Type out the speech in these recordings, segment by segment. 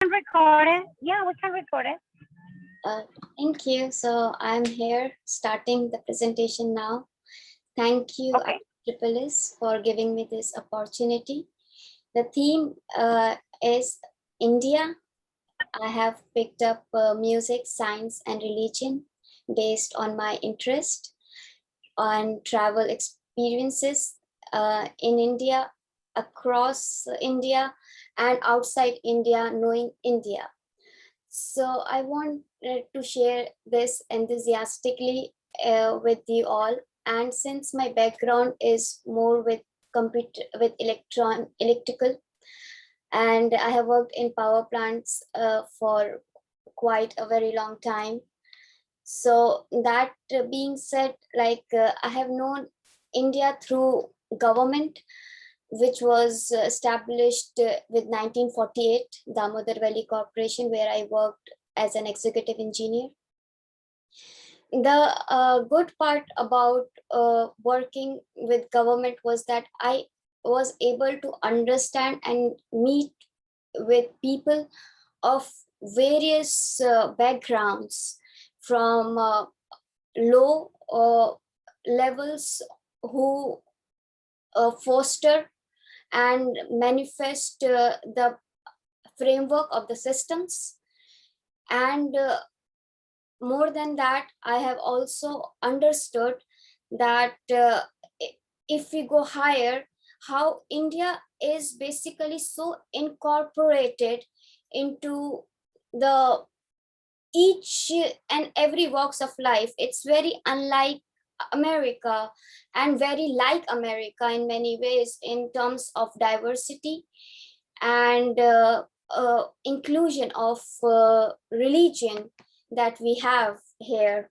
can record it. Yeah, we can record it. Uh, Thank you. So I'm here starting the presentation now. Thank you, Okay. Triple S, for giving me this opportunity. The theme is India. I have picked up music, science, and religion based on my interest on travel experiences in India, across India, and outside India, knowing India. So I want to share this enthusiastically with you all. And since my background is more with computer, with electrical, and I have worked in power plants for quite a very long time. So that being said, I have known India through government, which was established with 1948, Damodar Valley Corporation, where I worked as an executive engineer. The good part about working with government was that I was able to understand and meet with people of various backgrounds, from low levels who foster and manifest the framework of the systems. And more than that, I have also understood that if we go higher, how India is basically so incorporated into the each and every walks of life. It's very unlike America and very like America in many ways in terms of diversity and inclusion of religion that we have here.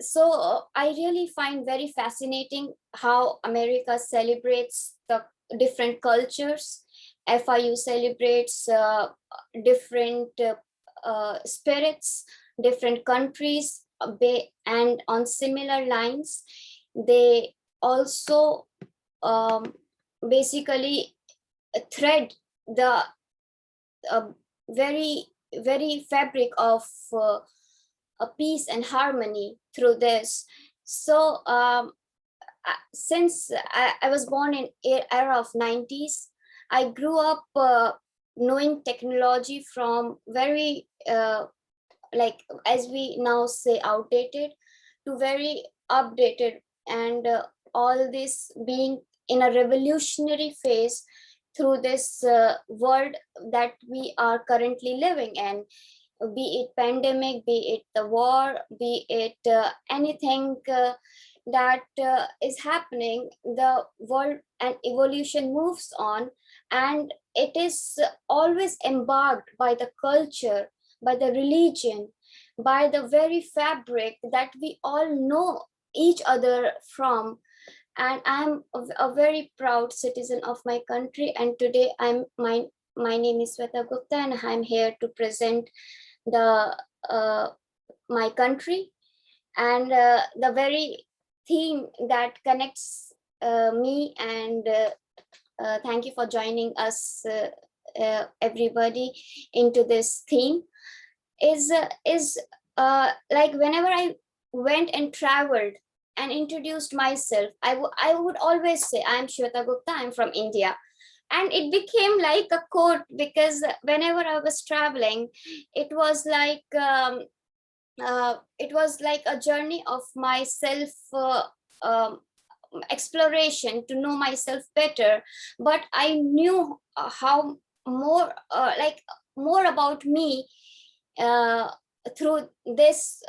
So I really find very fascinating how America celebrates the different cultures. FIU celebrates different spirits, different countries, and on similar lines, they also basically thread the very fabric of a peace and harmony through this. So since I was born in era of 90s, I grew up knowing technology from very like, as we now say, outdated to very updated, and all this being in a revolutionary phase through this world that we are currently living in, be it pandemic, be it the war, be it anything that is happening. The world and evolution moves on, and it is always embarked by the culture, by the religion, by the very fabric that we all know each other from. And I'm a very proud citizen of my country, and today my name is Sweta Gupta, and I'm here to present the my country, and the very theme that connects me. And thank you for joining us, everybody, into this theme. Is like, whenever I went and traveled and introduced myself, I would always say, I'm Shweta Gupta, I'm from India. And it became like a quote, because whenever I was traveling, it was like a journey of myself exploration to know myself better. But I knew how more more about me through this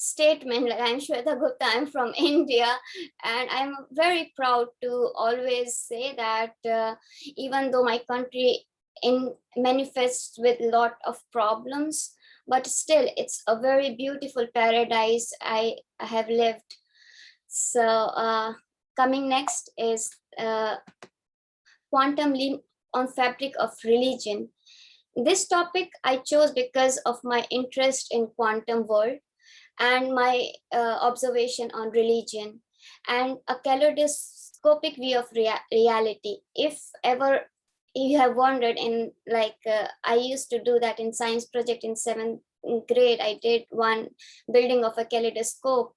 statement, like, I'm Shweta Gupta, I'm from India. And I'm very proud to always say that even though my country manifests with a lot of problems, but still it's a very beautiful paradise I have lived. So coming next is quantum leap on fabric of religion. This topic I chose because of my interest in quantum world and my observation on religion and a kaleidoscopic view of reality. If ever you have wondered in I used to do that in science project in 7th grade. I did one building of a kaleidoscope,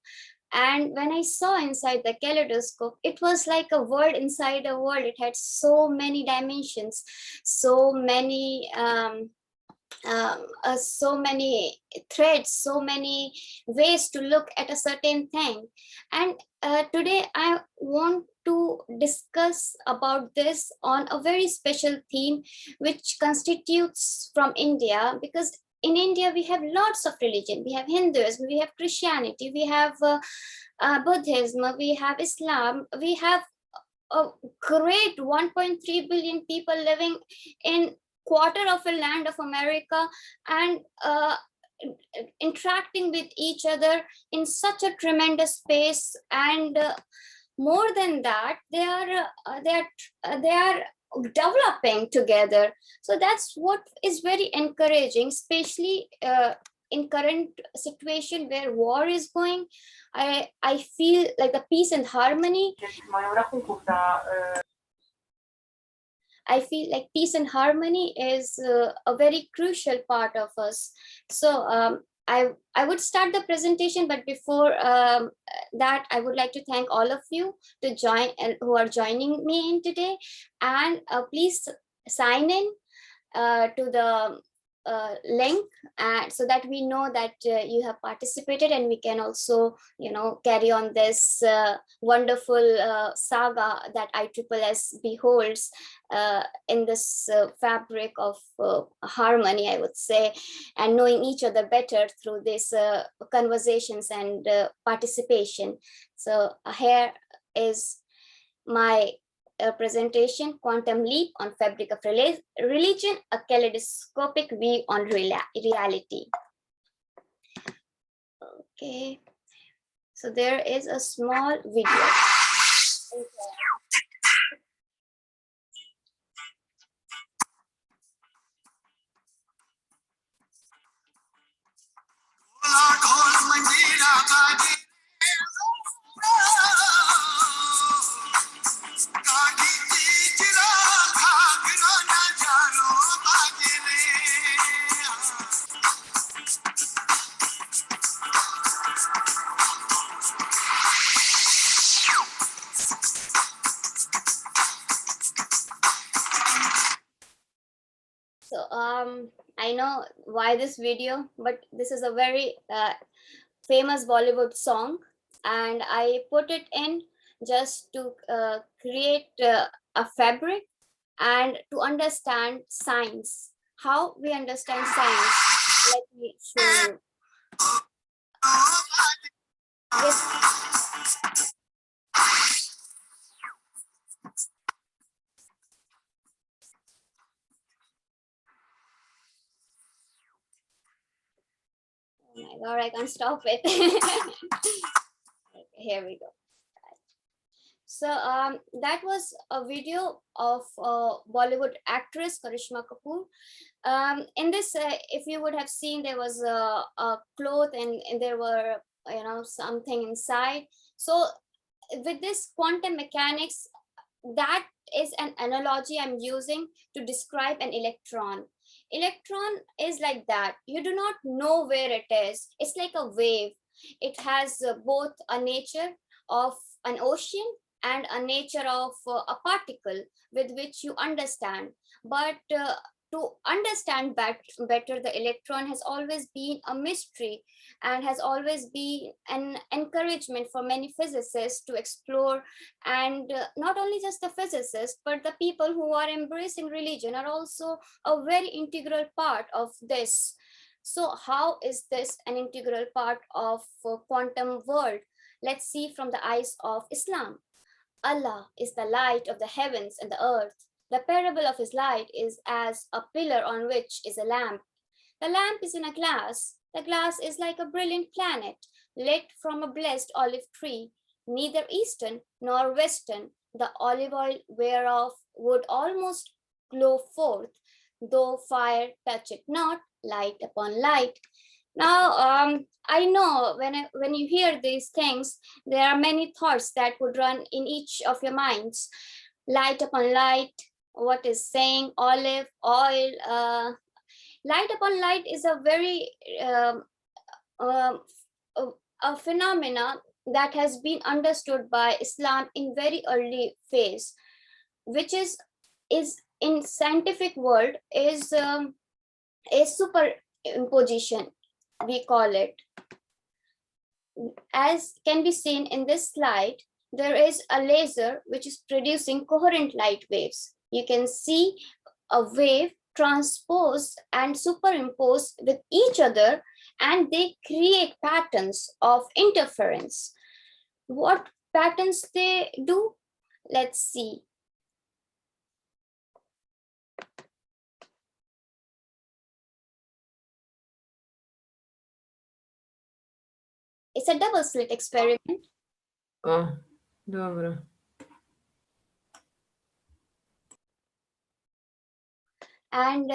and when I saw inside the kaleidoscope, it was like a world inside a world. It had so many dimensions, so many so many threads, so many ways to look at a certain thing. And today I want to discuss about this on a very special theme, which constitutes from India, because in India we have lots of religion. We have Hinduism, we have Christianity, we have Buddhism, we have Islam, we have a great 1.3 billion people living in quarter of a land of America, and interacting with each other in such a tremendous space. And more than that, they are developing together. So that's what is very encouraging, especially in current situation where war is going. I feel like the peace and harmony. I feel like peace and harmony is a very crucial part of us. So I would start the presentation, but before that, I would like to thank all of you to join and who are joining me in today. And please sign in to the link, so that we know that you have participated, and we can also, carry on this wonderful saga that ISSS beholds in this fabric of harmony, I would say, and knowing each other better through these conversations and participation. So here is my presentation, Quantum Leap on Fabric of Religion, a Kaleidoscopic View on Reality. Okay, so there is a small video. So I know why this video, but this is a very famous Bollywood song, and I put it in just to create a fabric and to understand science, how we understand science. Let me show you. Yes. Oh my God, I can't stop it. Okay, here we go. So that was a video of Bollywood actress Karishma Kapoor. In this, if you would have seen, there was a cloth, and there were, something inside. So with this quantum mechanics, that is an analogy I'm using to describe an electron. Electron is like that. You do not know where it is. It's like a wave. It has both a nature of an ocean and a nature of a particle with which you understand. But to understand better, the electron has always been a mystery, and has always been an encouragement for many physicists to explore. And not only just the physicists, but the people who are embracing religion are also a very integral part of this. So how is this an integral part of quantum world? Let's see from the eyes of Islam. Allah is the light of the heavens and the earth. The parable of his light is as a pillar on which is a lamp. The lamp is in a glass. The glass is like a brilliant planet, lit from a blessed olive tree, neither eastern nor western, the olive oil whereof would almost glow forth, though fire touch it not, light upon light. Now, I know when you hear these things, there are many thoughts that would run in each of your minds. Light upon light, what is saying olive oil. Light upon light is a very a phenomena that has been understood by Islam in very early phase, which is in scientific world is a superimposition, we call it. As can be seen in this slide, there is a laser which is producing coherent light waves. You can see a wave transposed and superimposed with each other, and they create patterns of interference. What patterns they do? Let's see. It's a double slit experiment. O, dobro. And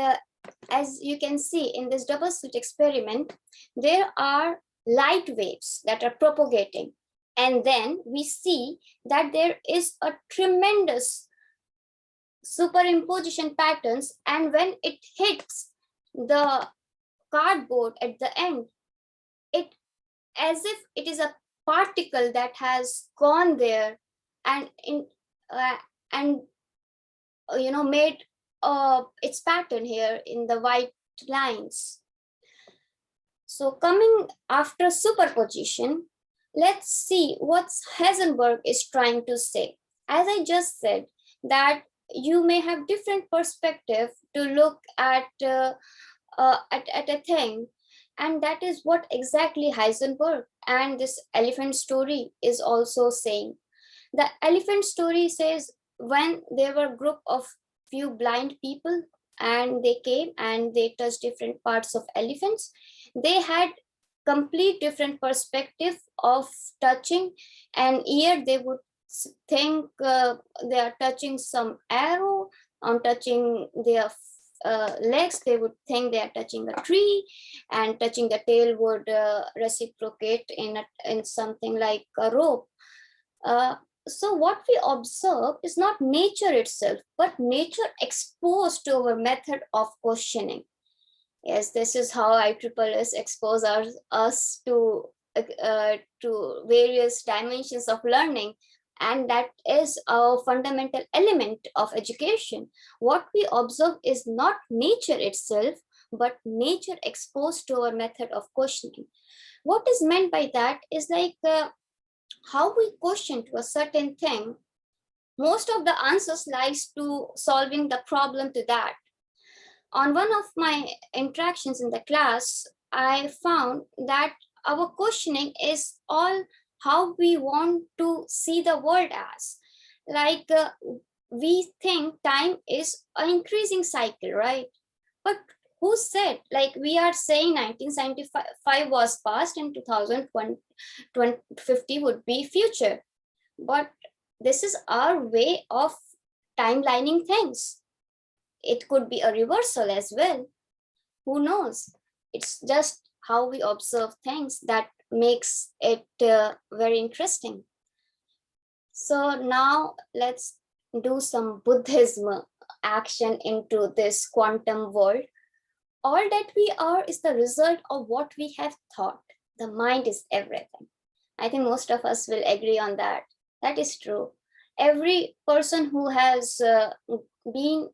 as you can see in this double slit experiment, there are light waves that are propagating. And then we see that there is a tremendous superimposition patterns. And when it hits the cardboard at the end, it as if it is a particle that has gone there and made its pattern here in the white lines. So coming after superposition, let's see what Heisenberg is trying to say. As I just said, that you may have different perspective to look at a thing, and that is what exactly Heisenberg and this elephant story is also saying. The elephant story says when there were a group of few blind people and they came and they touched different parts of elephants, they had complete different perspective of touching. And here they would think they are touching some arrow. On touching their legs, they would think they are touching a tree, and touching the tail would reciprocate in something like a rope. So what we observe is not nature itself, but nature exposed to our method of questioning. Yes, this is how ISSS expose us to various dimensions of learning, and that is a fundamental element of education. What we observe is not nature itself, but nature exposed to our method of questioning. What is meant by that is like how we question to a certain thing. Most of the answers lies to solving the problem to that. On one of my interactions in the class, I found that our questioning is all how we want to see the world as. Like we think time is an increasing cycle, right? But who said, like we are saying 1975 was past and 2050 would be future. But this is our way of timelining things. It could be a reversal as well. Who knows? It's just how we observe things that makes it very interesting. So now let's do some Buddhism action into this quantum world. All that we are is the result of what we have thought. The mind is everything. I think most of us will agree on that. That is true. Every person who has been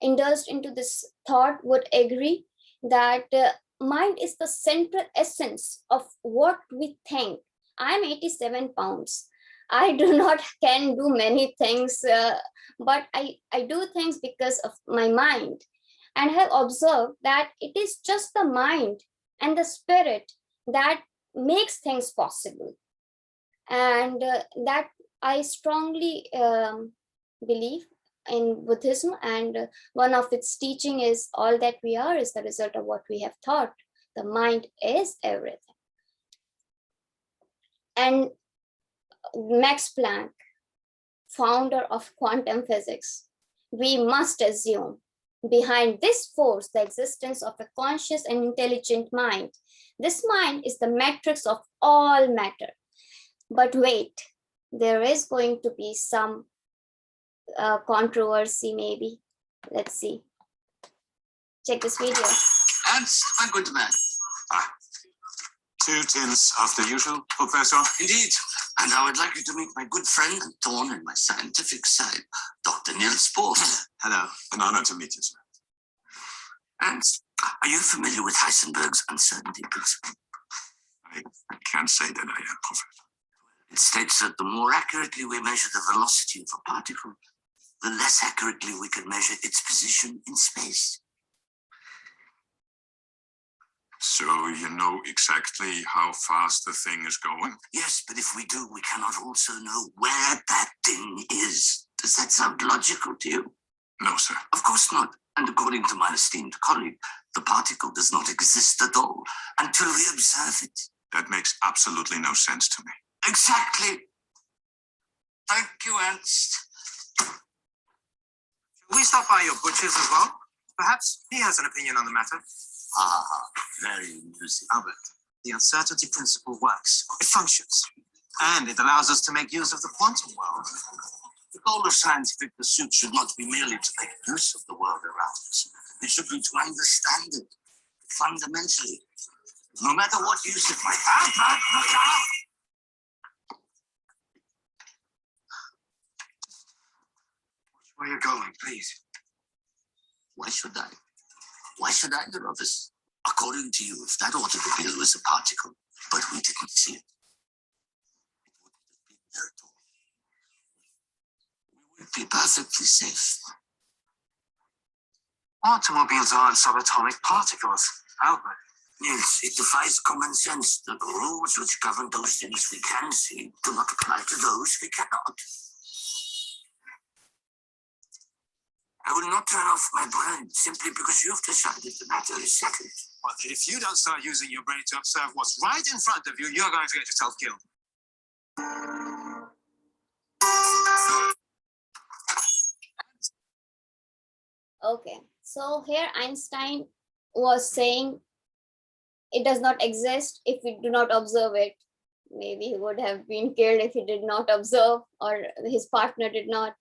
indulged into this thought would agree that mind is the central essence of what we think. I'm 87 pounds. I do not can do many things, but I do things because of my mind, and have observed that it is just the mind and the spirit that makes things possible. And that I strongly believe in Buddhism, and one of its teaching is all that we are is the result of what we have thought. The mind is everything. And Max Planck, founder of quantum physics, we must assume behind this force the existence of a conscious and intelligent mind. This mind is the matrix of all matter. But wait, there is going to be some controversy maybe. Let's see. Check this video. Ants, I'm going to man. 2 tins of the usual, Professor. Indeed. And I would like you to meet my good friend and thorn in my scientific side, Dr. Niels Bohr. Hello, an honor to meet you, sir. Ants, are you familiar with Heisenberg's uncertainty principle? I can't say that I am, Professor. It states that the more accurately we measure the velocity of a particle, the less accurately we can measure its position in space. So you know exactly how fast the thing is going? Yes, but if we do, we cannot also know where that thing is. Does that sound logical to you? No, sir. Of course not. And according to my esteemed colleague, the particle does not exist at all until we observe it. That makes absolutely no sense to me. Exactly. Thank you, Ernst. Shall we stop by your butcher's as well? Perhaps he has an opinion on the matter. Ah, very amusing. Albert, the uncertainty principle works. It functions. And it allows us to make use of the quantum world. The goal of scientific pursuit should not be merely to make use of the world around us. It should be to understand it fundamentally, no matter what use it might have. Where are you going, please? Why should I? Why should either of us? According to you, if that automobile was a particle, but we didn't see it, it wouldn't have been there at all. We would be perfectly safe. Automobiles aren't subatomic particles, Albert. Yes, it defies common sense that the rules which govern those things we can see do not apply to those we cannot. I will not turn off my brain simply because you've decided the matter is settled. Well, if you don't start using your brain to observe what's right in front of you, you're going to get yourself killed. Okay, so here Einstein was saying it does not exist if we do not observe it. Maybe he would have been killed if he did not observe, or his partner did not.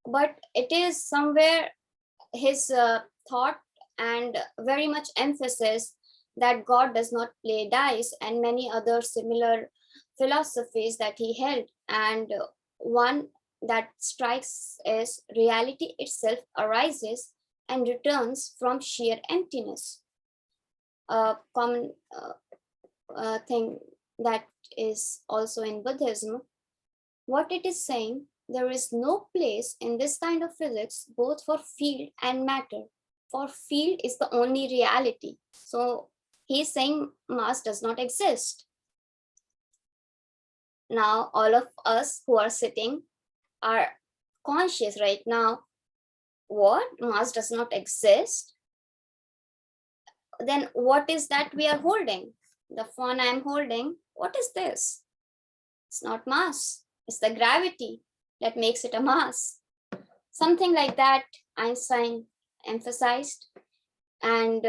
But it is somewhere his thought and very much emphasis that God does not play dice, and many other similar philosophies that he held. And one that strikes is reality itself arises and returns from sheer emptiness. A common thing that is also in Buddhism. What it is saying, there is no place in this kind of physics both for field and matter. For field is the only reality. So he's saying mass does not exist. Now all of us who are sitting are conscious right now. What? Mass does not exist? Then what is that we are holding? The phone I'm holding, what is this? It's not mass. It's the gravity that makes it a mass. Something like that Einstein emphasized. And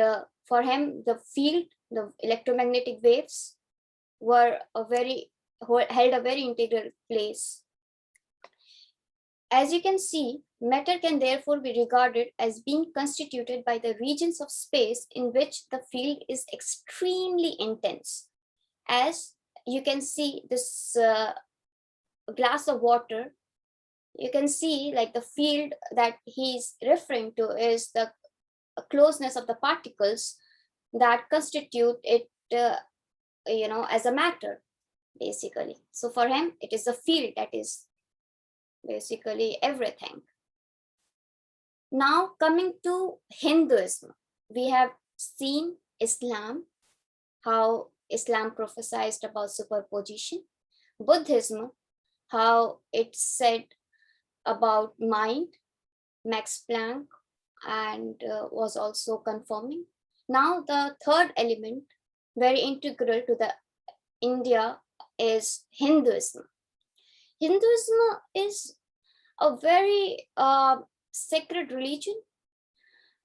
for him, the field, the electromagnetic waves were held a very integral place. As you can see, matter can therefore be regarded as being constituted by the regions of space in which the field is extremely intense. As you can see this glass of water, you can see like the field that he's referring to is the closeness of the particles that constitute it, as a matter, basically. So for him, it is the field that is basically everything. Now coming to Hinduism, we have seen Islam, how Islam prophesied about superposition. Buddhism, how it said about mind, Max Planck, and was also confirming. Now the third element, very integral to the India, is Hinduism. Hinduism is a very sacred religion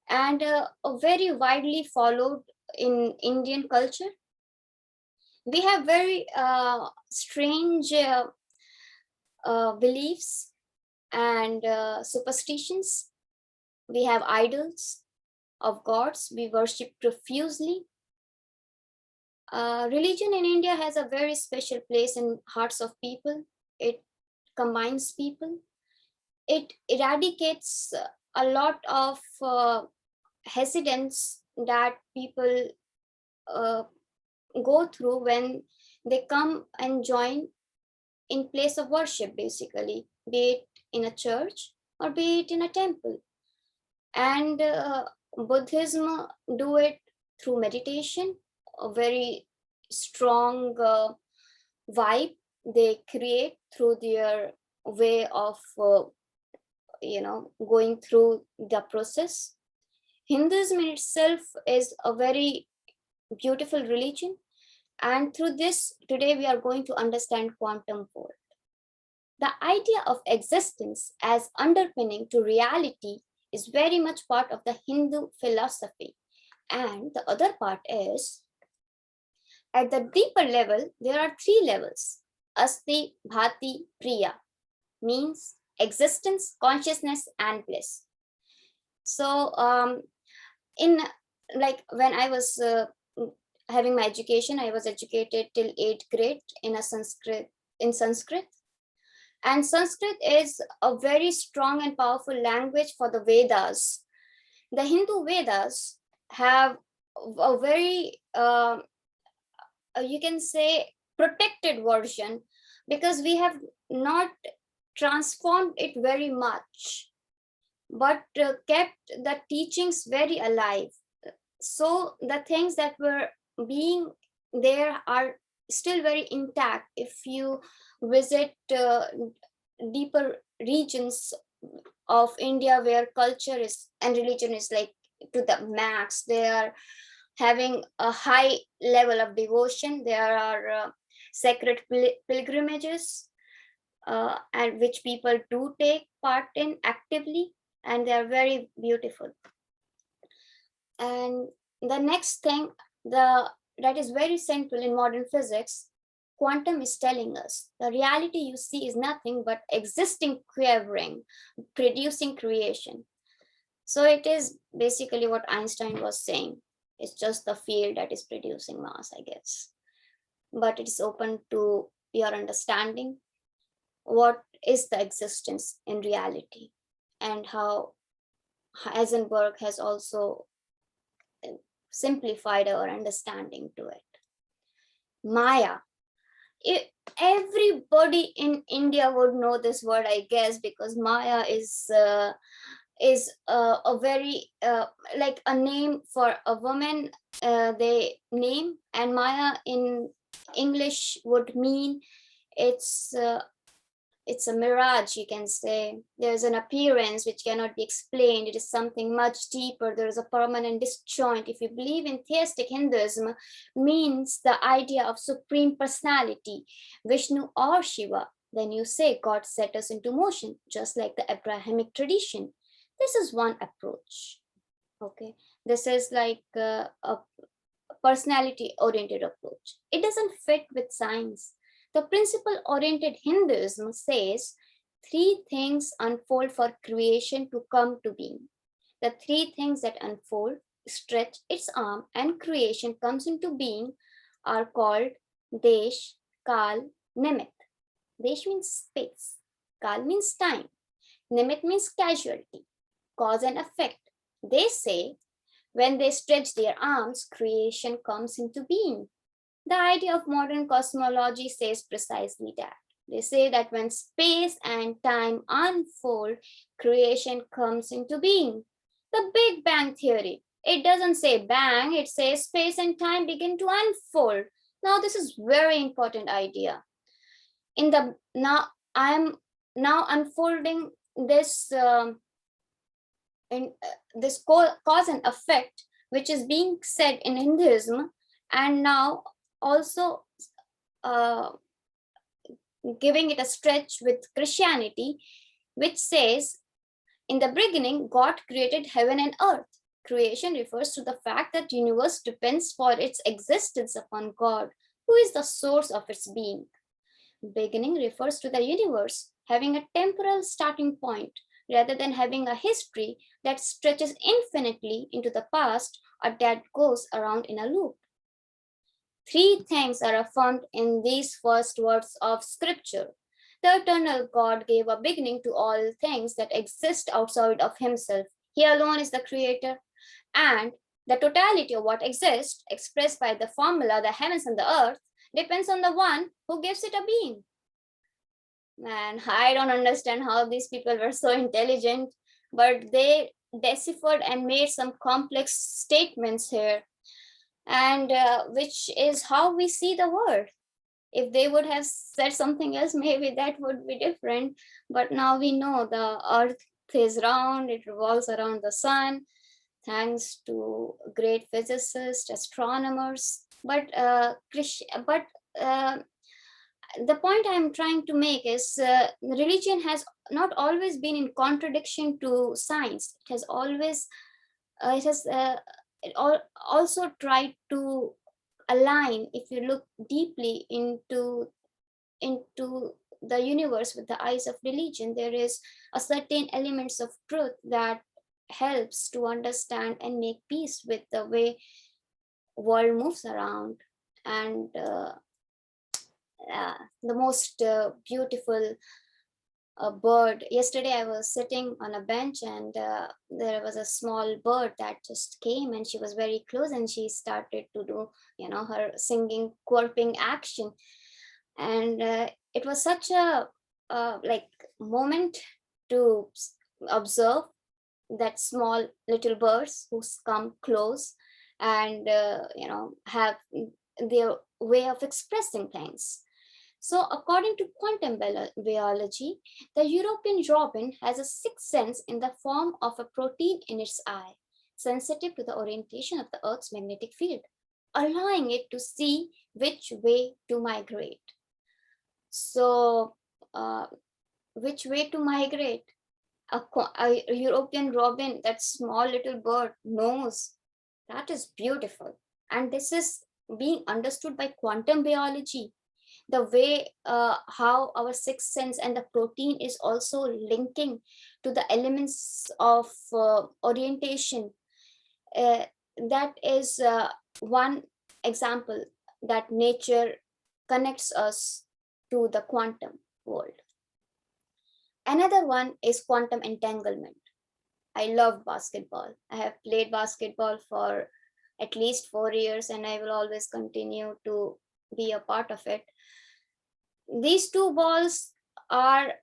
and a very widely followed in Indian culture. We have very strange beliefs and superstitions. We have idols of gods we worship profusely. Religion in India has a very special place in hearts of people. It combines people. It eradicates a lot of hesitance that people go through when they come and join in place of worship, basically, be it in a church or be it in a temple. And Buddhism do it through meditation, a very strong vibe they create through their way of going through the process. Hinduism in itself is a very beautiful religion, and through this today we are going to understand quantum world. The idea of existence as underpinning to reality is very much part of the Hindu philosophy. And the other part is, at the deeper level, there are 3 levels. Asti, Bhati, Priya, means existence, consciousness, and bliss. So in like when I was having my education, I was educated till 8th grade in Sanskrit. And Sanskrit is a very strong and powerful language for the Vedas. The Hindu Vedas have a very, you can say, protected version, because we have not transformed it very much, but kept the teachings very alive. So the things that were being there are still very intact. If you visit deeper regions of India where culture is and religion is like to the max, they are having a high level of devotion. There are sacred pilgrimages and which people do take part in actively, and they are very beautiful. And the next thing that is very central in modern physics, quantum is telling us the reality you see is nothing but existing quivering, producing creation. So it is basically what Einstein was saying. It's just the field that is producing mass, I guess. But it is open to your understanding what is the existence in reality, and how Heisenberg has also simplified our understanding to it. Maya. Everybody in India would know this word, I guess, because Maya is a very like a name for a woman, they name, and Maya in English would mean it's a mirage, you can say. There's an appearance which cannot be explained. It is something much deeper. There is a permanent disjoint. If you believe in theistic Hinduism, means the idea of supreme personality, Vishnu or Shiva, then you say God set us into motion, just like the Abrahamic tradition. This is one approach. Okay, this is like a personality oriented approach. It doesn't fit with science. The principle-oriented Hinduism says 3 things unfold for creation to come to being. The 3 things that unfold, stretch its arm, and creation comes into being are called Desh, Kal, Nimit. Desh means space, Kal means time, Nimit means causality, cause and effect. They say when they stretch their arms, creation comes into being. The idea of modern cosmology says precisely that. They say that when space and time unfold, creation comes into being. The Big Bang Theory, it doesn't say bang, it says space and time begin to unfold. Now this is very important idea. I'm now unfolding this this cause and effect, which is being said in Hinduism, and now also giving it a stretch with Christianity, which says, in the beginning, God created heaven and earth. Creation refers to the fact that universe depends for its existence upon God, who is the source of its being. Beginning refers to the universe having a temporal starting point rather than having a history that stretches infinitely into the past or that goes around in a loop. Three things are affirmed in these first words of Scripture. The eternal God gave a beginning to all things that exist outside of himself. He alone is the creator, and the totality of what exists, expressed by the formula, the heavens and the earth, depends on the one who gives it a being. Man, I don't understand how these people were so intelligent, but they deciphered and made some complex statements here, and which is how we see the world. If they would have said something else, maybe that would be different. But now we know the earth is round, it revolves around the sun, thanks to great physicists, astronomers. But the point I'm trying to make is religion has not always been in contradiction to science. It has always, also tried to align. If you look deeply into the universe with the eyes of religion, there is a certain elements of truth that helps to understand and make peace with the way world moves around. And the most beautiful bird. Yesterday I was sitting on a bench, and there was a small bird that just came, and she was very close, and she started to do, her singing chirping action. And it was such a moment to observe that small little birds who come close and have their way of expressing things. So according to quantum biology, the European robin has a sixth sense in the form of a protein in its eye, sensitive to the orientation of the Earth's magnetic field, allowing it to see which way to migrate. So which way to migrate? A European robin, that small little bird, knows. That is beautiful. And this is being understood by quantum biology. The way how our sixth sense and the protein is also linking to the elements of orientation. That is one example that nature connects us to the quantum world. Another one is quantum entanglement. I love basketball. I have played basketball for at least 4 years, and I will always continue to be a part of it. These two balls are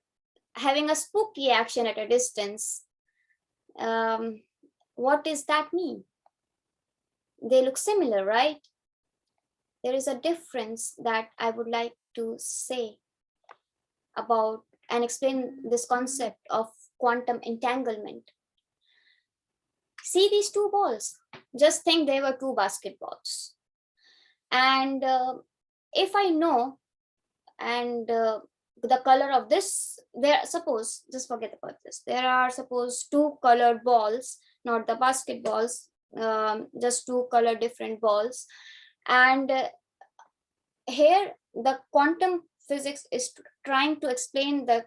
having a spooky action at a distance. What does that mean? They look similar, right? There is a difference that I would like to say about and explain this concept of quantum entanglement. See these two balls. Just think they were two basketballs. And if I know and the color of this, just forget about this. There are suppose two colored balls, not the basketballs, just two color different balls. And here the quantum physics is trying to explain the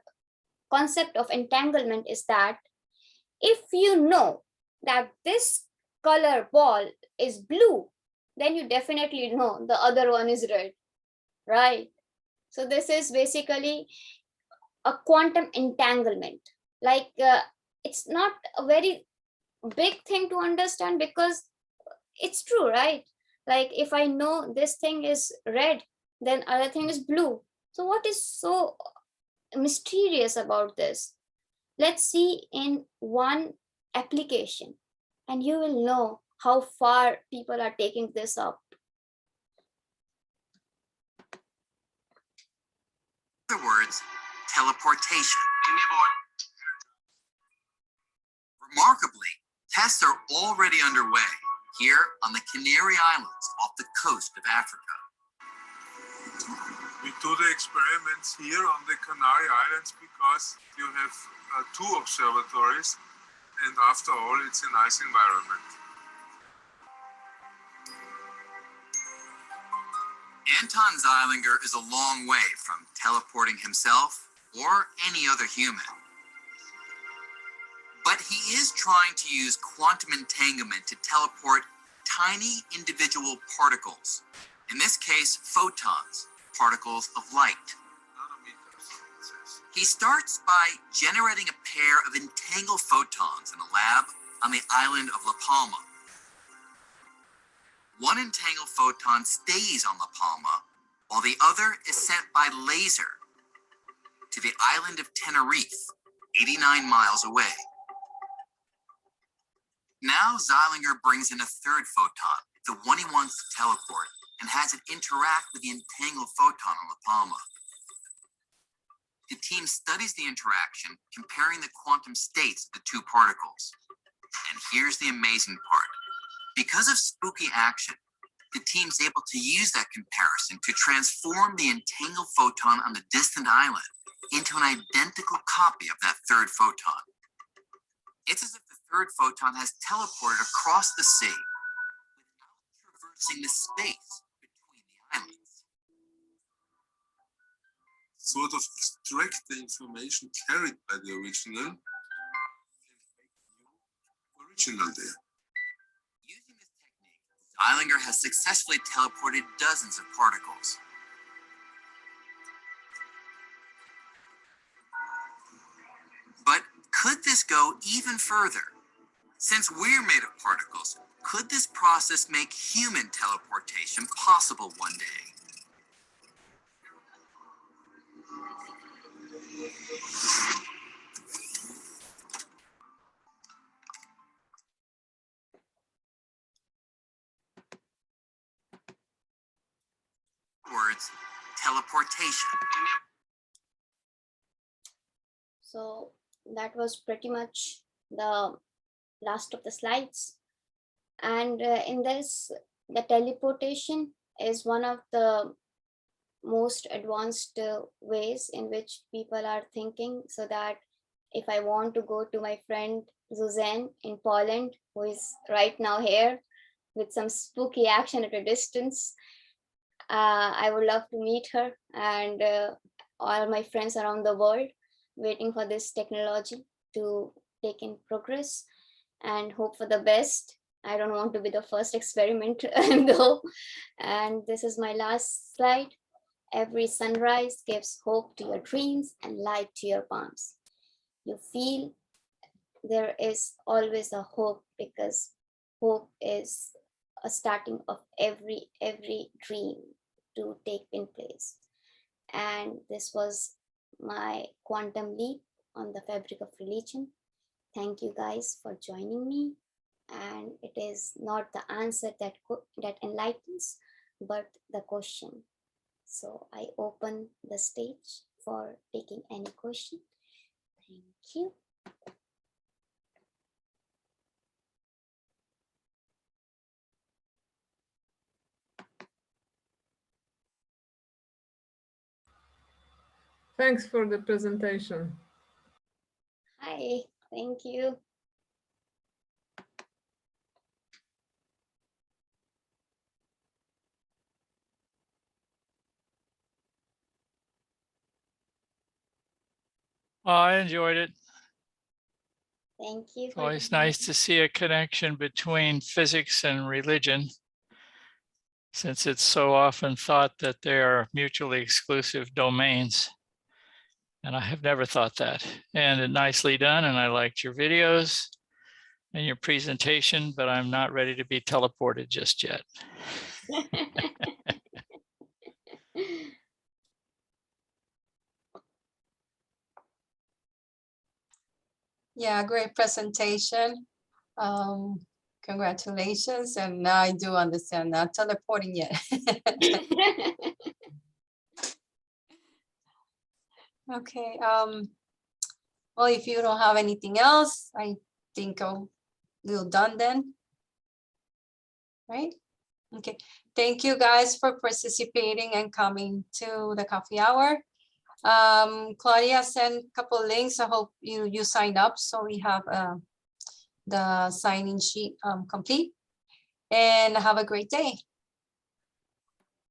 concept of entanglement is that if you know that this color ball is blue, then you definitely know the other one is red, right? So this is basically a quantum entanglement. Like it's not a very big thing to understand because it's true, right? Like if I know this thing is red, then other thing is blue. So what is so mysterious about this? Let's see in one application, and you will know how far people are taking this up. In other words, teleportation. Remarkably, tests are already underway here on the Canary Islands off the coast of Africa. We do the experiments here on the Canary Islands because you have two observatories, and after all, it's a nice environment. Anton Zeilinger is a long way from teleporting himself or any other human. But he is trying to use quantum entanglement to teleport tiny individual particles. In this case, photons, particles of light. He starts by generating a pair of entangled photons in a lab on the island of La Palma. One entangled photon stays on La Palma, while the other is sent by laser to the island of Tenerife, 89 miles away. Now Zeilinger brings in a third photon, the one he wants to teleport, and has it interact with the entangled photon on La Palma. The team studies the interaction, comparing the quantum states of the two particles. And here's the amazing part. Because of spooky action, the team's able to use that comparison to transform the entangled photon on the distant island into an identical copy of that third photon. It's as if the third photon has teleported across the sea without traversing the space between the islands. Sort of extract the information carried by the original and make new original there. Using this technique, Zeilinger has successfully teleported dozens of particles. But could this go even further? Since we're made of particles, could this process make human teleportation possible one day? Words, teleportation. So that was pretty much the last of the slides. And in this, the teleportation is one of the most advanced ways in which people are thinking, so that if I want to go to my friend Zuzanne in Poland, who is right now here with some spooky action at a distance, I would love to meet her and all my friends around the world, waiting for this technology to take in progress and hope for the best. I don't want to be the first experiment though. And this is my last slide. Every sunrise gives hope to your dreams and light to your palms. You feel there is always a hope, because hope is a starting of every dream to take in place. And this was my quantum leap on the fabric of religion. Thank you guys for joining me. And it is not the answer that enlightens, but the question. So I open the stage for taking any question. Thank you. Thanks for the presentation. Hi, thank you. I enjoyed it. Thank you. It's always nice to see a connection between physics and religion, since it's so often thought that they are mutually exclusive domains. And I have never thought that. And nicely done. And I liked your videos and your presentation, but I'm not ready to be teleported just yet. Yeah, great presentation. Congratulations. And now I do understand, not teleporting yet. Okay. Well, if you don't have anything else, I think we're done then. Right? Okay. Thank you guys for participating and coming to the coffee hour. Claudia sent a couple links. I hope you signed up, so we have the sign-in sheet complete. And have a great day.